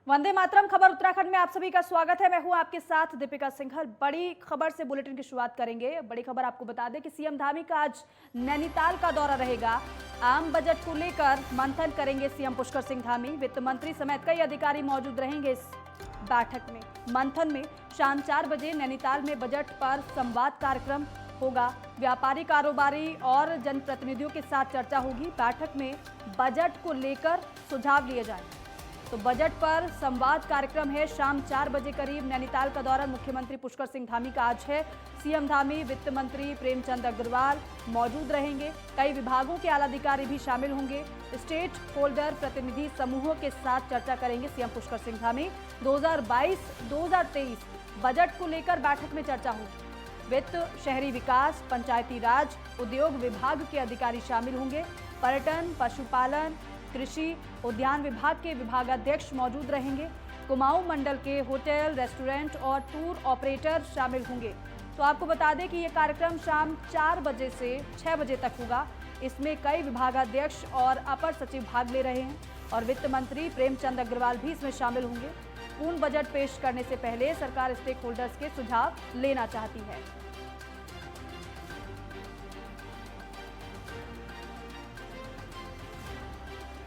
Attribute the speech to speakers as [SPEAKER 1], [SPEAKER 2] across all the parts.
[SPEAKER 1] वंदे मातरम खबर उत्तराखंड में आप सभी का स्वागत है। मैं हूं आपके साथ दीपिका सिंघल। बड़ी खबर से बुलेटिन की शुरुआत करेंगे। बड़ी खबर आपको बता दें कि सीएम धामी का आज नैनीताल का दौरा रहेगा। आम बजट को लेकर मंथन करेंगे सीएम पुष्कर सिंह धामी। वित्त मंत्री समेत कई अधिकारी मौजूद रहेंगे इस बैठक में। मंथन में शाम 4 बजे नैनीताल में बजट पर संवाद कार्यक्रम होगा। व्यापारी, कारोबारी और जनप्रतिनिधियों के साथ चर्चा होगी। बैठक में बजट को लेकर सुझाव लिए जाएंगे। तो बजट पर संवाद कार्यक्रम है। शाम 4 बजे करीब नैनीताल का दौरा मुख्यमंत्री पुष्कर सिंह धामी का आज है। सीएम धामी, वित्त मंत्री प्रेमचंद अग्रवाल मौजूद रहेंगे। कई विभागों के आलाधिकारी भी शामिल होंगे। स्टेट होल्डर प्रतिनिधि समूहों के साथ चर्चा करेंगे सीएम पुष्कर सिंह धामी। 2022-2023 बजट को लेकर बैठक में चर्चा होगी। वित्त, शहरी विकास, पंचायती राज, उद्योग विभाग के अधिकारी शामिल होंगे। पर्यटन, पशुपालन, कृषि, उद्यान विभाग के विभागाध्यक्ष मौजूद रहेंगे। कुमाऊं मंडल के होटल, रेस्टोरेंट और टूर ऑपरेटर शामिल होंगे। तो आपको बता दें कि ये कार्यक्रम शाम 4 बजे से 6 बजे तक होगा। इसमें कई विभागाध्यक्ष और अपर सचिव भाग ले रहे हैं और वित्त मंत्री प्रेमचंद अग्रवाल भी इसमें शामिल होंगे। पूर्ण बजट पेश करने से पहले सरकार स्टेक होल्डर्स के सुझाव लेना चाहती है।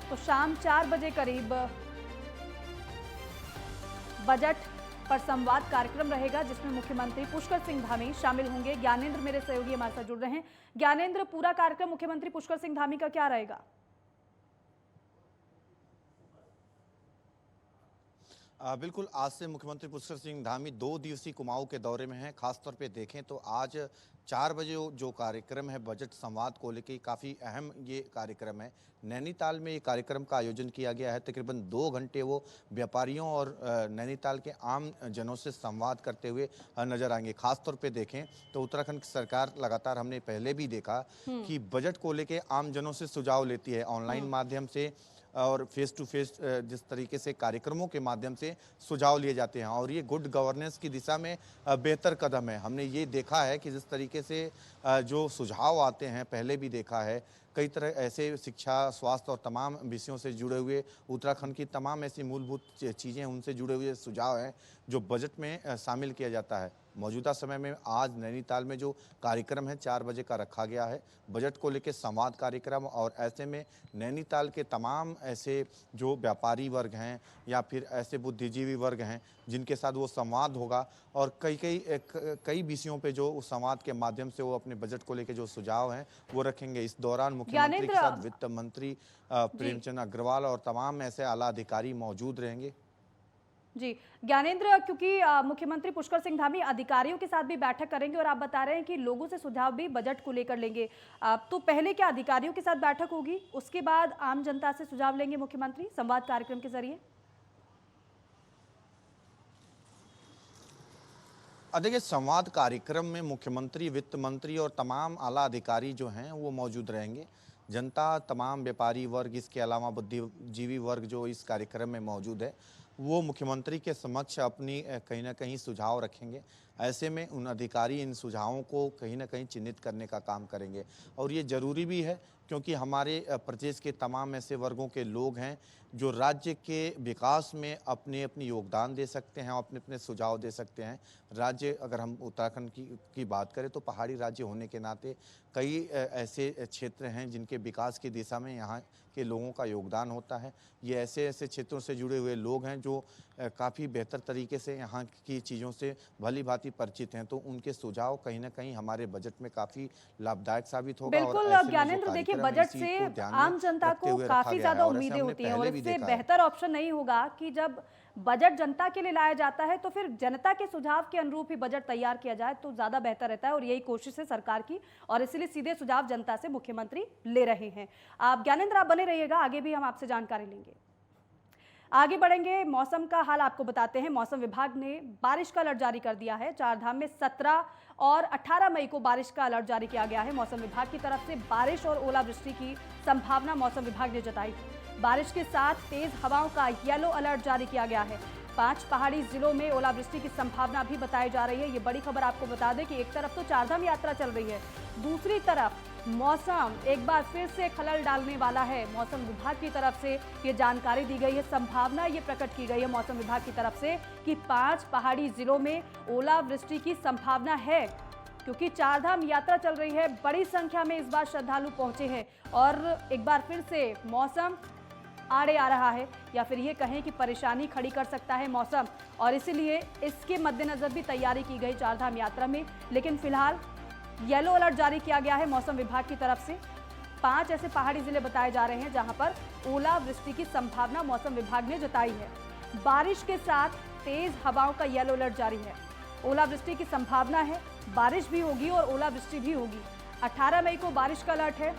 [SPEAKER 1] तो शाम 4 बजे करीब बजट पर संवाद कार्यक्रम रहेगा जिसमें मुख्यमंत्री पुष्कर सिंह धामी शामिल होंगे। ज्ञानेंद्र मेरे सहयोगी हमारे साथ जुड़ रहे हैं। ज्ञानेंद्र, पूरा कार्यक्रम मुख्यमंत्री पुष्कर सिंह धामी का क्या रहेगा?
[SPEAKER 2] बिल्कुल, आज से मुख्यमंत्री पुष्कर सिंह धामी 2 दिवसीय कुमाऊं के दौरे में हैं। खासतौर पे देखें तो आज 4 बजे जो कार्यक्रम है बजट संवाद को लेकर, काफ़ी अहम ये कार्यक्रम है। नैनीताल में ये कार्यक्रम का आयोजन किया गया है। तकरीबन 2 घंटे वो व्यापारियों और नैनीताल के आम जनों से संवाद करते हुए नजर आएंगे। खासतौर पे देखें तो उत्तराखंड की सरकार लगातार, हमने पहले भी देखा कि बजट को लेकर आम जनों से सुझाव लेती है। ऑनलाइन माध्यम से और फेस टू फेस जिस तरीके से कार्यक्रमों के माध्यम से सुझाव लिए जाते हैं और ये गुड गवर्नेंस की दिशा में बेहतर कदम है। हमने ये देखा है कि जिस तरीके से जो सुझाव आते हैं, पहले भी देखा है कई तरह ऐसे शिक्षा, स्वास्थ्य और तमाम विषयों से जुड़े हुए उत्तराखंड की तमाम ऐसी मूलभूत चीज़ें, उनसे जुड़े हुए सुझाव हैं जो बजट में शामिल किया जाता है। मौजूदा समय में आज नैनीताल में जो कार्यक्रम है 4 बजे का रखा गया है, बजट को लेकर संवाद कार्यक्रम। और ऐसे में नैनीताल के तमाम ऐसे जो व्यापारी वर्ग हैं या फिर ऐसे बुद्धिजीवी वर्ग हैं जिनके साथ वो संवाद होगा और कई विषयों पे जो उस संवाद के माध्यम से वो अपने बजट को लेकर जो सुझाव हैं वो रखेंगे। इस दौरान मुख्यमंत्री के साथ वित्त मंत्री प्रेमचंद अग्रवाल और तमाम ऐसे आला अधिकारी मौजूद रहेंगे।
[SPEAKER 1] जी ज्ञानेंद्र, क्योंकि मुख्यमंत्री पुष्कर सिंह धामी अधिकारियों के साथ भी बैठक करेंगे और आप बता रहे हैं कि लोगों से सुझाव भी बजट को लेकर लेंगे, तो पहले क्या अधिकारियों के साथ बैठक होगी, उसके बाद आम जनता से सुझाव लेंगे मुख्यमंत्री संवाद कार्यक्रम के जरिए?
[SPEAKER 2] देखिए, संवाद कार्यक्रम में मुख्यमंत्री, वित्त मंत्री और तमाम आला अधिकारी जो हैं वो मौजूद रहेंगे। जनता, तमाम व्यापारी वर्ग, इसके अलावा बुद्धिजीवी वर्ग जो इस कार्यक्रम में मौजूद है वो मुख्यमंत्री के समक्ष अपनी कहीं ना कहीं सुझाव रखेंगे। ऐसे में उन अधिकारी इन सुझावों को कहीं ना कहीं चिन्हित करने का काम करेंगे और ये ज़रूरी भी है क्योंकि हमारे प्रदेश के तमाम ऐसे वर्गों के लोग हैं जो राज्य के विकास में अपने अपनी योगदान दे सकते हैं और अपने अपने सुझाव दे सकते हैं। राज्य, अगर हम उत्तराखंड की बात करें तो पहाड़ी राज्य होने के नाते कई ऐसे क्षेत्र हैं जिनके विकास की दिशा में यहाँ के लोगों का योगदान होता है। ये ऐसे ऐसे क्षेत्रों से जुड़े हुए लोग हैं जो काफ़ी बेहतर तरीके से यहाँ की चीज़ों से भली भांति परिचित हैं, तो उनके सुझाव कहीं ना कहीं हमारे बजट में काफ़ी लाभदायक साबित होगा।
[SPEAKER 1] बिल्कुल ज्ञानेंद्र, देखिए बजट से आम जनता को काफी ज्यादा उम्मीदें होती हैं और इससे बेहतर ऑप्शन नहीं होगा कि जब बजट जनता के लिए लाया जाता है तो फिर जनता के सुझाव के अनुरूप ही बजट तैयार किया जाए तो ज्यादा बेहतर रहता है और यही कोशिश है सरकार की और इसीलिए सीधे सुझाव जनता से मुख्यमंत्री ले रहे हैं। आप ज्ञानेंद्र, आप बने रहिएगा, आगे भी हम आपसे जानकारी लेंगे। आगे बढ़ेंगे, मौसम का हाल आपको बताते हैं। मौसम विभाग ने बारिश का अलर्ट जारी कर दिया है। चारधाम में 17 और 18 मई को बारिश का अलर्ट जारी किया गया है। मौसम विभाग की तरफ से बारिश और ओलावृष्टि की संभावना मौसम विभाग ने जताई है। बारिश के साथ तेज हवाओं का येलो अलर्ट जारी किया गया है। 5 पहाड़ी जिलों में ओलावृष्टि की संभावना भी बताई जा रही है। ये बड़ी खबर आपको बता दें कि एक तरफ तो चारधाम यात्रा चल रही है, दूसरी तरफ मौसम एक बार फिर से खलल डालने वाला है। मौसम विभाग की तरफ से ये जानकारी दी गई है, संभावना ये प्रकट की गई है मौसम विभाग की तरफ से कि 5 पहाड़ी जिलों में ओलावृष्टि की संभावना है, क्योंकि चारधाम यात्रा चल रही है। बड़ी संख्या में इस बार श्रद्धालु पहुंचे हैं और एक बार फिर से मौसम आड़े आ रहा है, या फिर ये कहें कि परेशानी खड़ी कर सकता है मौसम, और इसीलिए इसके मद्देनजर भी तैयारी की गई चारधाम यात्रा में। लेकिन फिलहाल येलो अलर्ट जारी किया गया है मौसम विभाग की तरफ से। 5 ऐसे पहाड़ी जिले बताए जा रहे हैं जहां पर ओलावृष्टि की संभावना मौसम विभाग ने जताई है। बारिश के साथ तेज हवाओं का येलो अलर्ट जारी है। ओलावृष्टि की संभावना है, बारिश भी होगी और ओलावृष्टि भी होगी। 18 मई को बारिश का अलर्ट है।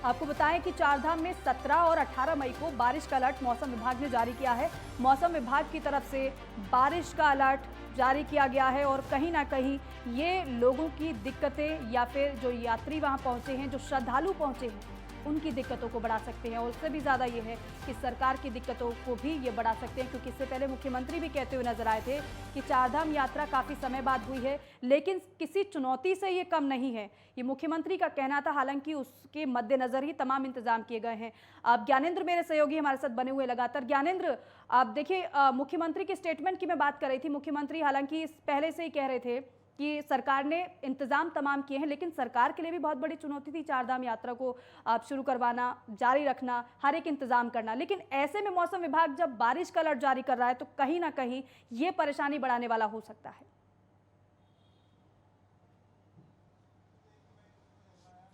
[SPEAKER 1] आपको बताएं कि चारधाम में 17 और 18 मई को बारिश का अलर्ट मौसम विभाग ने जारी किया है। मौसम विभाग की तरफ से बारिश का अलर्ट जारी किया गया है और कहीं ना कहीं ये लोगों की दिक्कतें, या फिर जो यात्री वहां पहुंचे हैं, जो श्रद्धालु पहुंचे हैं, उनकी दिक्कतों को बढ़ा सकते हैं। और उससे भी ज़्यादा ये है कि सरकार की दिक्कतों को भी ये बढ़ा सकते हैं, क्योंकि इससे पहले मुख्यमंत्री भी कहते हुए नजर आए थे कि चारधाम यात्रा काफ़ी समय बाद हुई है, लेकिन किसी चुनौती से ये कम नहीं है। ये मुख्यमंत्री का कहना था, हालांकि उसके मद्देनजर ही तमाम इंतजाम किए गए हैं। अब ज्ञानेंद्र मेरे सहयोगी हमारे साथ बने हुए लगातार। ज्ञानेंद्र, आप देखिए, मुख्यमंत्री के स्टेटमेंट की मैं बात कर रही थी। मुख्यमंत्री हालांकि पहले से ही कह रहे थे कि सरकार ने इंतजाम तमाम किए हैं, लेकिन सरकार के लिए भी बहुत बड़ी चुनौती थी चारधाम यात्रा को आप शुरू करवाना, जारी रखना, हर एक इंतजाम करना। लेकिन ऐसे में मौसम विभाग जब बारिश का अलर्ट जारी कर रहा है तो कहीं ना कहीं ये परेशानी बढ़ाने वाला हो सकता है।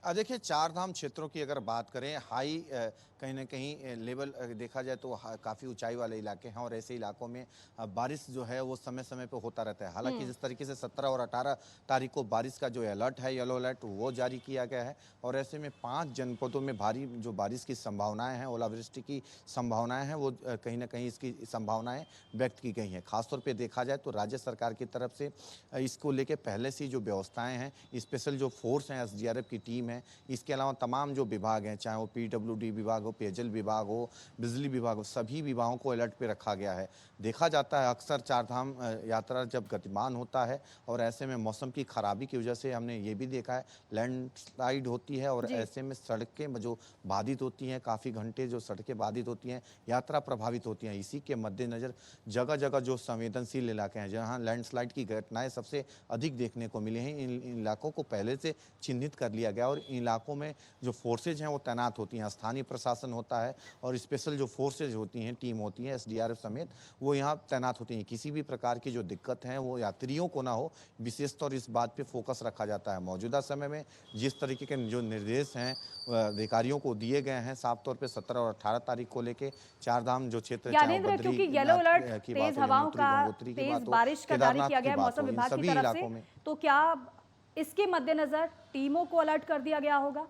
[SPEAKER 2] देखिए, चारधाम क्षेत्रों की अगर बात करें, हाई कहीं ना कहीं लेवल देखा जाए तो काफ़ी ऊंचाई वाले इलाके हैं, और ऐसे इलाकों में बारिश जो है वो समय समय पे होता रहता है। हालांकि जिस तरीके से 17 और 18 तारीख को बारिश का जो अलर्ट है, येलो अलर्ट, वो जारी किया गया है, और ऐसे में 5 जनपदों में भारी जो बारिश की संभावनाएं हैं, ओलावृष्टि की संभावनाएं हैं, वो कहीं ना कहीं इसकी संभावनाएं व्यक्त की गई हैं। खासतौर पर देखा जाए तो राज्य सरकार की तरफ से इसको लेके पहले से जो व्यवस्थाएं हैं, स्पेशल जो फोर्स हैं, SDRF की टीम है, इसके अलावा तमाम जो विभाग हैं, चाहे वो PWD विभाग हो, पेयजल विभाग हो, बिजली विभाग हो, सभी विभागों को अलर्ट पे रखा गया है। देखा जाता है अक्सर चारधाम यात्रा जब गतिमान होता है और ऐसे में मौसम की खराबी की वजह से हमने ये भी देखा है लैंडस्लाइड होती है, और ऐसे में सड़कें जो बाधित होती हैं, काफ़ी घंटे जो सड़कें बाधित होती हैं, यात्रा प्रभावित होती हैं। इसी के मद्देनज़र जगह जगह जो संवेदनशील इलाके हैं, जहाँ लैंडस्लाइड की घटनाएं सबसे अधिक देखने को मिली हैं, इन इलाकों को पहले से चिन्हित कर लिया गया, और इन इलाकों में जो फोर्सेज हैं वो तैनात होती हैं। स्थानीय प्रशासन होता है और स्पेशल जो फोर्सेज होती हैं, टीम होती है, SDRF समेत, वो यहाँ तैनात होती हैं। किसी भी प्रकार की जो दिक्कत है वो यात्रियों को ना हो, विशेष तौर इस बात पे फोकस रखा जाता है। मौजूदा समय में जिस तरीके के जो निर्देश हैं अधिकारियों को दिए गए हैं, साफ तौर पे 17 और 18 तारीख को लेके चारधाम जो क्षेत्र,
[SPEAKER 1] ज्ञानेंद्र, क्योंकि येलो अलर्ट, तेज हवाओं का, तेज बारिश का जारी किया गया है मौसम विभाग की तरफ से, तो क्या इसके मद्देनजर टीमों को अलर्ट कर दिया गया होगा?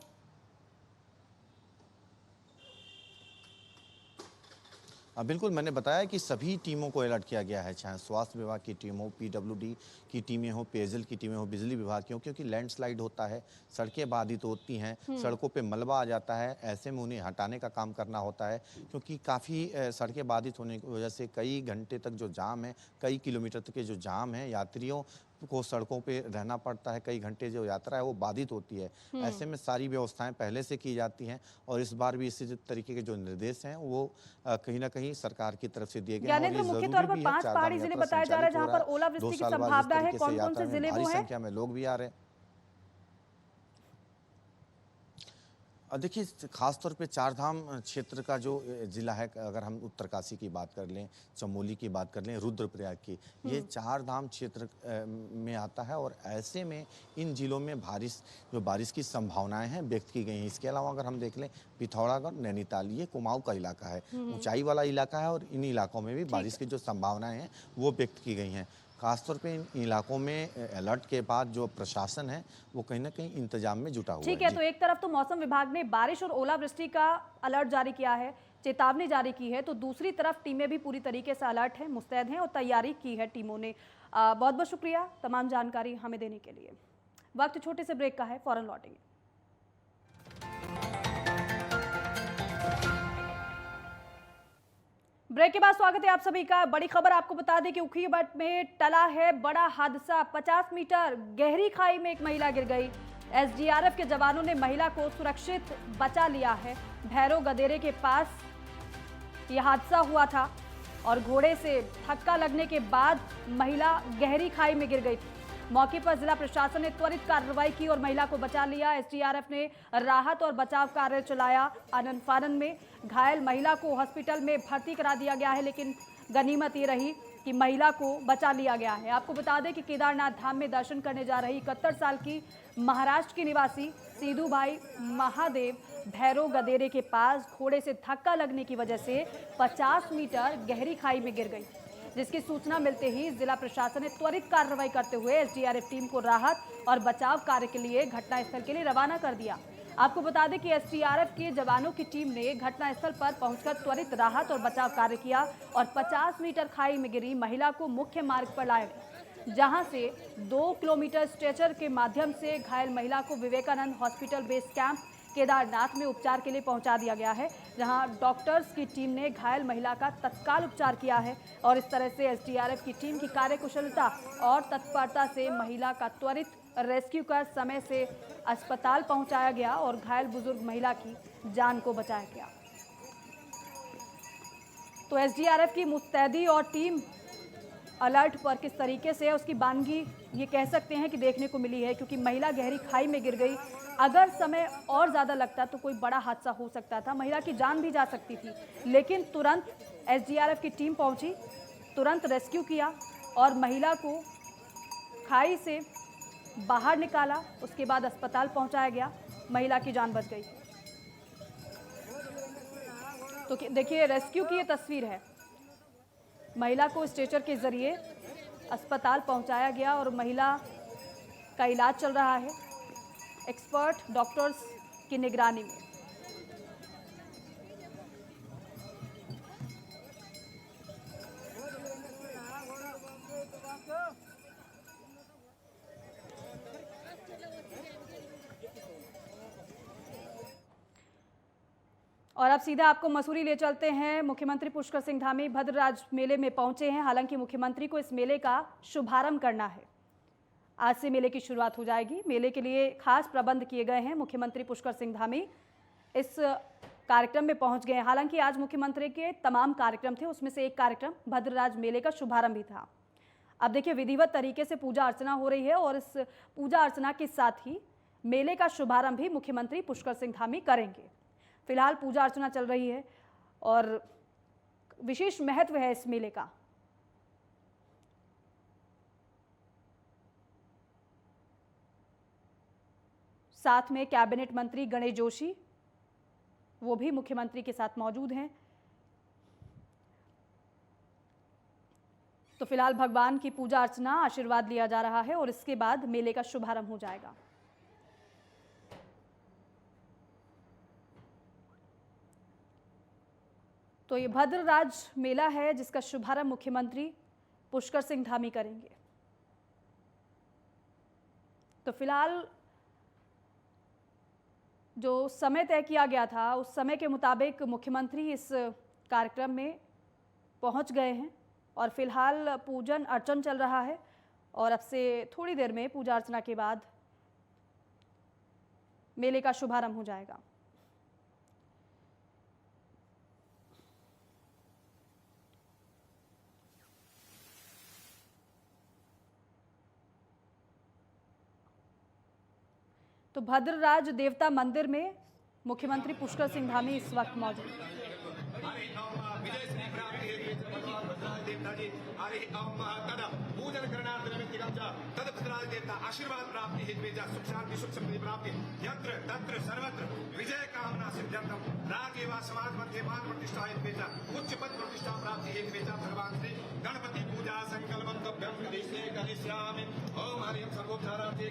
[SPEAKER 2] बिल्कुल, मैंने बताया कि सभी टीमों को अलर्ट किया गया है, चाहे स्वास्थ्य विभाग की टीम हो, PWD की टीमें हो, पेयजल की टीमें हो, बिजली विभाग की हो, क्योंकि लैंडस्लाइड होता है, सड़कें बाधित होती हैं, सड़कों पे मलबा आ जाता है, ऐसे में उन्हें हटाने का काम करना होता है, क्योंकि काफ़ी सड़कें बाधित होने की वजह से कई घंटे तक जो जाम है, कई किलोमीटर तक के जो जाम है, यात्रियों को सड़कों पे रहना पड़ता है, कई घंटे जो यात्रा है वो बाधित होती है। ऐसे में सारी व्यवस्थाएं पहले से की जाती हैं, और इस बार भी इसी तरीके के जो निर्देश हैं वो कहीं ना कहीं सरकार की तरफ से दिए गए हैं।
[SPEAKER 1] मुख्य तौर पर 5 पहाड़ी जिले बताए जा रहे हैं जहां पर ओलावृष्टि की संभावना है। कौन-कौन से जिले वो हैं?
[SPEAKER 2] संख्या में लोग भी आ रहे हैं। देखिए, खासतौर पे चारधाम क्षेत्र का जो जिला है, अगर हम उत्तरकाशी की बात कर लें, चमोली की बात कर लें, रुद्रप्रयाग की, ये चारधाम क्षेत्र में आता है, और ऐसे में इन जिलों में बारिश की संभावनाएं हैं व्यक्त की गई हैं। इसके अलावा अगर हम देख लें, पिथौरागढ़, नैनीताल, ये कुमाऊं का इलाका है, ऊंचाई वाला इलाका है, और इन इलाकों में भी बारिश की जो संभावनाएं हैं वो व्यक्त की गई हैं। खासतौर पे इन इलाकों में अलर्ट के बाद जो प्रशासन है वो कहीं ना कहीं इंतजाम में जुटा हुआ है।
[SPEAKER 1] ठीक है, तो एक तरफ तो मौसम विभाग ने बारिश और ओलावृष्टि का अलर्ट जारी किया है, चेतावनी जारी की है, तो दूसरी तरफ टीमें भी पूरी तरीके से अलर्ट हैं, मुस्तैद हैं और तैयारी की है टीमों ने। बहुत बहुत शुक्रिया तमाम जानकारी हमें देने के लिए। वक्त छोटे से ब्रेक का है, फौरन लौटेंगे। ब्रेक के बाद स्वागत है आप सभी का। बड़ी खबर आपको बता दें कि उखीमठ में टला है बड़ा हादसा। 50 मीटर गहरी खाई में एक महिला गिर गई। एसडीआरएफ के जवानों ने महिला को सुरक्षित बचा लिया है। भैरव गदेरे के पास यह हादसा हुआ था और घोड़े से धक्का लगने के बाद महिला गहरी खाई में गिर गई थी। मौके पर जिला प्रशासन ने त्वरित कार्रवाई की और महिला को बचा लिया। एसडीआरएफ ने राहत और बचाव कार्य चलाया। आनन फानन में घायल महिला को हॉस्पिटल में भर्ती करा दिया गया है, लेकिन गनीमत ये रही कि महिला को बचा लिया गया है। आपको बता दें कि केदारनाथ धाम में दर्शन करने जा रही 71 साल की महाराष्ट्र की निवासी सीधू भाई महादेव भैरव गदेरे के पास घोड़े से धक्का लगने की वजह से 50 मीटर गहरी खाई में गिर गई, जिसकी सूचना मिलते ही जिला प्रशासन ने त्वरित कार्रवाई करते हुए एसडीआरएफ टीम को राहत और बचाव कार्य के लिए घटनास्थल के लिए रवाना कर दिया। आपको बता दें कि एसडीआरएफ के जवानों की टीम ने घटनास्थल पर पहुंचकर त्वरित राहत और बचाव कार्य किया और 50 मीटर खाई में गिरी महिला को मुख्य मार्ग पर लाया गया, जहां से 2 किलोमीटर स्ट्रेचर के माध्यम से घायल महिला को Vivekananda hospital base camp Kedarnath में उपचार के लिए पहुंचा दिया गया है, जहां डॉक्टर्स की टीम ने घायल महिला का तत्काल उपचार किया है और इस तरह से एसडीआरएफ की टीम की कार्यकुशलता और तत्परता से महिला का त्वरित रेस्क्यू कर समय से अस्पताल पहुंचाया गया और घायल बुजुर्ग महिला की जान को बचाया गया। तो एसडीआरएफ की मुस्तैदी और टीम अलर्ट पर किस तरीके से है उसकी बानगी ये कह सकते हैं कि देखने को मिली है, क्योंकि महिला गहरी खाई में गिर गई। अगर समय और ज़्यादा लगता तो कोई बड़ा हादसा हो सकता था, महिला की जान भी जा सकती थी, लेकिन तुरंत एसडीआरएफ की टीम पहुंची, तुरंत रेस्क्यू किया और महिला को खाई से बाहर निकाला, उसके बाद अस्पताल पहुंचाया गया, महिला की जान बच गई। तो देखिए रेस्क्यू की ये तस्वीर है, महिला को स्ट्रेचर के जरिए अस्पताल पहुंचाया गया और महिला का इलाज चल रहा है एक्सपर्ट डॉक्टर्स की निगरानी में। और अब सीधा आपको मसूरी ले चलते हैं। मुख्यमंत्री पुष्कर सिंह धामी भद्रराज मेले में पहुंचे हैं। हालांकि मुख्यमंत्री को इस मेले का शुभारंभ करना है, आज से मेले की शुरुआत हो जाएगी। मेले के लिए खास प्रबंध किए गए हैं। मुख्यमंत्री पुष्कर सिंह धामी इस कार्यक्रम में पहुंच गए हैं। हालांकि आज मुख्यमंत्री के तमाम कार्यक्रम थे, उसमें से एक कार्यक्रम भद्रराज मेले का शुभारंभ भी था। अब देखिए विधिवत तरीके से पूजा अर्चना हो रही है और इस पूजा अर्चना के साथ ही मेले का शुभारंभ भी मुख्यमंत्री पुष्कर सिंह धामी करेंगे। फिलहाल पूजा अर्चना चल रही है और विशेष महत्व है इस मेले का। साथ में कैबिनेट मंत्री गणेश जोशी वो भी मुख्यमंत्री के साथ मौजूद हैं। तो फिलहाल भगवान की पूजा अर्चना आशीर्वाद लिया जा रहा है और इसके बाद मेले का शुभारंभ हो जाएगा। तो ये भद्रराज मेला है जिसका शुभारंभ मुख्यमंत्री पुष्कर सिंह धामी करेंगे। तो फिलहाल जो समय तय किया गया था उस समय के मुताबिक मुख्यमंत्री इस कार्यक्रम में पहुंच गए हैं और फिलहाल पूजन अर्चन चल रहा है और अब से थोड़ी देर में पूजा अर्चना के बाद मेले का शुभारंभ हो जाएगा। तो भद्रराज देवता मंदिर में मुख्यमंत्री पुष्कर सिंह धामी इस वक्त मौजूद हैं।
[SPEAKER 3] आशीर्वाद प्राप्ति हेतु सुख शांति सुख समृद्धि प्राप्ति यत्र तत्र सर्वत्र विजय कामना सिद्ध्यर्थम रागे वा समाज मध्य मान प्रतिष्ठा हेतु उच्च पद प्रतिष्ठा प्राप्ति हेतु भगवान श्री गणपति पूजा संकल्पम देशे करिष्यामि। ओम हरिं सर्वोपचारार्थे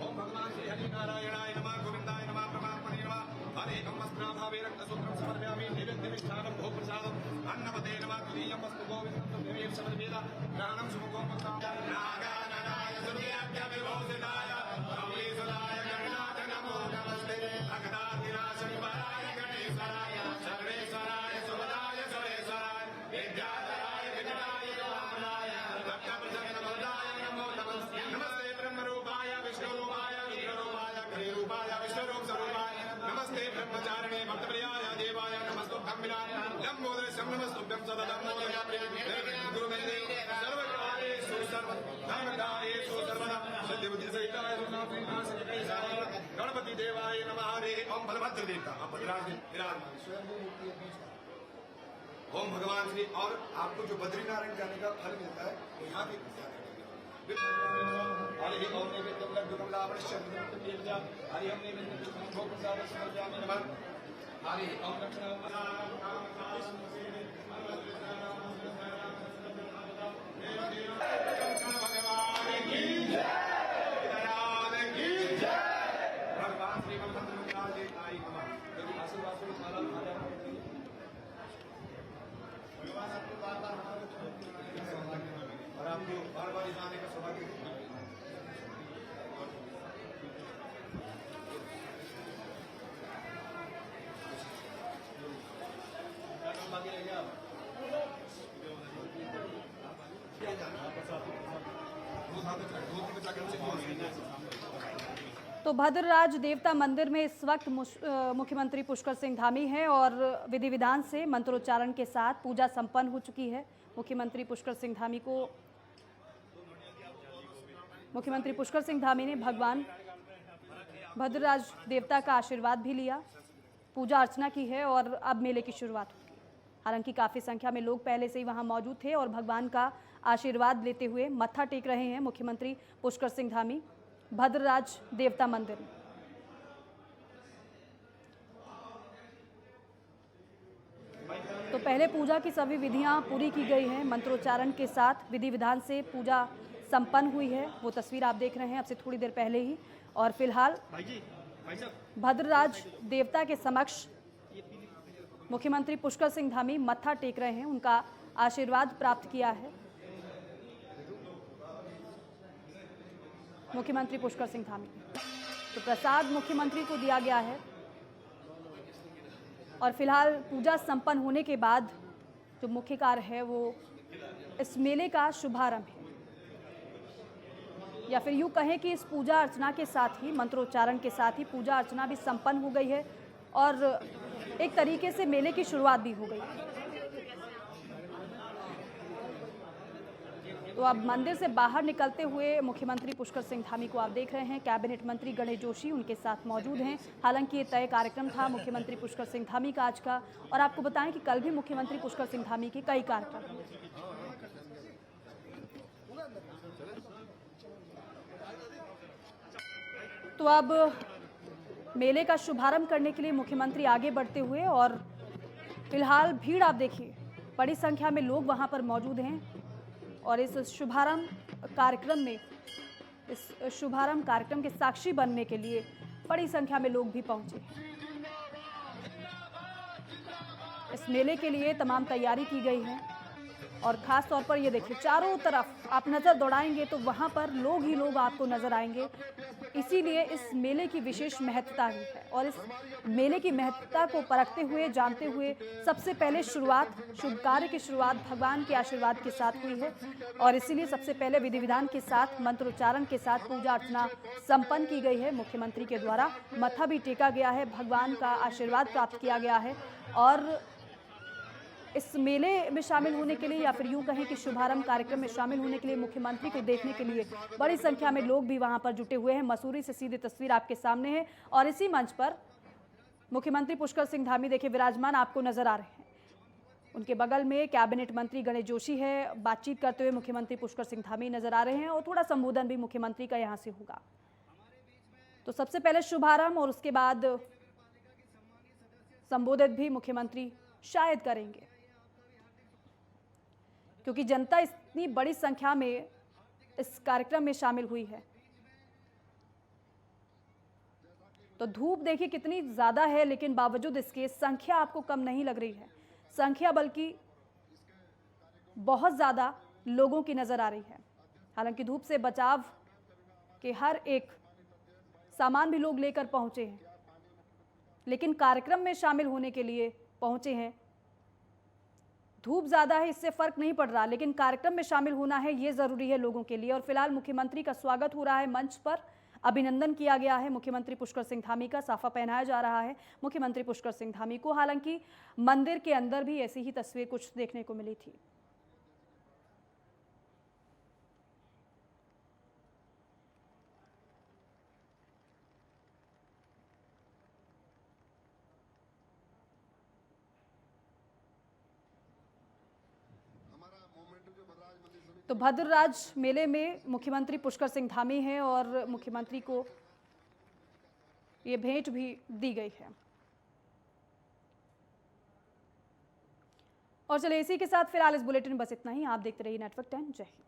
[SPEAKER 3] ओम भगवान श्री हरि नारायणाय नमः गोविंदाय नमः परमात्मने नमः। हरे वस्त्राभावे रक्तसूत्रं समर्पयामि नैवेद्यमिष्ठानं भोग प्रसादम् अन्नपते नमः तुरीयं वस्तु गोविन्दं देवीं समर्पयेत् ग्रहणं सुमुखं वक्ताय नागाननाय सूर्याभ्य विभूषिताय कौलीसुताय गणनाथ नमो नमस्ते अगदाधिराजं वराय गणेशाय सर्वेश्वराय सुभदाय सुरेश्वराय विद्याधराय विघ्नाय वामनाय भक्तप्रसन्नवरदाय नमो नमस्ते। नमस्ते ब्रह्मरूपाय विष्णुरूपाय देवाय नमः। हरे ओम बलभद्र देवता आप विराजमान स्वयं मूर्ति है। ओम भगवान श्री। और आपको जो बद्रीनारायण जाने का फल मिलता है वो यहाँ की पूजा करेंगे। हरि ओम नैवेद्यं लड्डुकमलावश्यं हरि ओम नैवेद्यं भोगप्रसादं समर्पयामि नमः। हरि ओम भगवान श्री बलभद्र देवताय नमः। आशीर्वाद स्वरूप माला और आपको बार बार आने का सौभाग्य देगा।
[SPEAKER 1] तो भद्रराज देवता मंदिर में इस वक्त मुख्यमंत्री पुष्कर सिंह धामी हैं और विधि विधान से मंत्रोच्चारण के साथ पूजा संपन्न हो चुकी है। मुख्यमंत्री पुष्कर सिंह धामी ने भगवान भद्रराज देवता का आशीर्वाद भी लिया, पूजा अर्चना की है और अब मेले की शुरुआत होगी। हालांकि काफ़ी संख्या में लोग पहले से ही वहां मौजूद थे और भगवान का आशीर्वाद लेते हुए मत्था टेक रहे हैं मुख्यमंत्री पुष्कर सिंह धामी भद्रराज देवता मंदिर में। तो पहले पूजा की सभी विधियां पूरी की गई हैं, मंत्रोच्चारण के साथ विधि विधान से पूजा संपन्न हुई है। वो तस्वीर आप देख रहे हैं अब से थोड़ी देर पहले ही। और फिलहाल भद्रराज देवता के समक्ष मुख्यमंत्री पुष्कर सिंह धामी मत्था टेक रहे हैं, उनका आशीर्वाद प्राप्त किया है मुख्यमंत्री पुष्कर सिंह धामी। तो प्रसाद मुख्यमंत्री को दिया गया है और फिलहाल पूजा संपन्न होने के बाद जो मुख्य कार्य है वो इस मेले का शुभारंभ है, या फिर यूँ कहें कि इस पूजा अर्चना के साथ ही मंत्रोच्चारण के साथ ही पूजा अर्चना भी संपन्न हो गई है और एक तरीके से मेले की शुरुआत भी हो गई है। तो अब मंदिर से बाहर निकलते हुए मुख्यमंत्री पुष्कर सिंह धामी को आप देख रहे हैं। कैबिनेट मंत्री गणेश जोशी उनके साथ मौजूद हैं। हालांकि ये तय कार्यक्रम था मुख्यमंत्री पुष्कर सिंह धामी का आज का, और आपको बताएं कि कल भी मुख्यमंत्री पुष्कर सिंह धामी के कई कार्यक्रम हुए। तो अब मेले का शुभारंभ करने के लिए मुख्यमंत्री आगे बढ़ते हुए, और फिलहाल भीड़ आप देखिए, बड़ी संख्या में लोग वहां पर मौजूद हैं और इस शुभारंभ कार्यक्रम के साक्षी बनने के लिए बड़ी संख्या में लोग भी पहुंचे हैं। इस मेले के लिए तमाम तैयारी की गई है और खास तौर पर ये देखिए, चारों तरफ आप नज़र दौड़ाएंगे तो वहाँ पर लोग ही लोग आपको नज़र आएंगे। इसीलिए इस मेले की विशेष महत्ता ही है और इस मेले की महत्ता को परखते हुए, जानते हुए सबसे पहले शुभ कार्य की शुरुआत भगवान के आशीर्वाद के साथ हुई है और इसीलिए सबसे पहले विधि विधान के साथ मंत्रोच्चारण के साथ पूजा अर्चना संपन्न की गई है। मुख्यमंत्री के द्वारा मत्था भी टेका गया है, भगवान का आशीर्वाद प्राप्त किया गया है और इस मेले में शामिल होने के लिए, या फिर यूं कहें कि शुभारंभ कार्यक्रम में शामिल होने के लिए, मुख्यमंत्री को देखने के लिए बड़ी संख्या में लोग भी वहां पर जुटे हुए हैं। मसूरी से सीधी तस्वीर आपके सामने है और इसी मंच पर मुख्यमंत्री पुष्कर सिंह धामी देखिए विराजमान आपको नजर आ रहे हैं। उनके बगल में कैबिनेट मंत्री गणेश जोशी है। बातचीत करते हुए मुख्यमंत्री पुष्कर सिंह धामी नजर आ रहे हैं और थोड़ा संबोधन भी मुख्यमंत्री का यहाँ से होगा। तो सबसे पहले शुभारंभ और उसके बाद संबोधित भी मुख्यमंत्री शायद करेंगे, क्योंकि जनता इतनी बड़ी संख्या में इस कार्यक्रम में शामिल हुई है। तो धूप देखिए कितनी ज्यादा है, लेकिन बावजूद इसके संख्या आपको कम नहीं लग रही है। संख्या बल्कि बहुत ज्यादा लोगों की नजर आ रही है। हालांकि धूप से बचाव के हर एक सामान भी लोग लेकर पहुंचे हैं, लेकिन कार्यक्रम में शामिल होने के लिए पहुंचे हैं। धूप ज़्यादा है, इससे फर्क नहीं पड़ रहा, लेकिन कार्यक्रम में शामिल होना है ये ज़रूरी है लोगों के लिए। और फिलहाल मुख्यमंत्री का स्वागत हो रहा है, मंच पर अभिनंदन किया गया है। मुख्यमंत्री पुष्कर सिंह धामी का साफा पहनाया जा रहा है मुख्यमंत्री पुष्कर सिंह धामी को। हालांकि मंदिर के अंदर भी ऐसी ही तस्वीर कुछ देखने को मिली थी। तो भद्रराज मेले में मुख्यमंत्री पुष्कर सिंह धामी हैं और मुख्यमंत्री को ये भेंट भी दी गई है। और चलिए इसी के साथ फिलहाल इस बुलेटिन में बस इतना ही। आप देखते रहिए नेटवर्क 10। जय हिंद।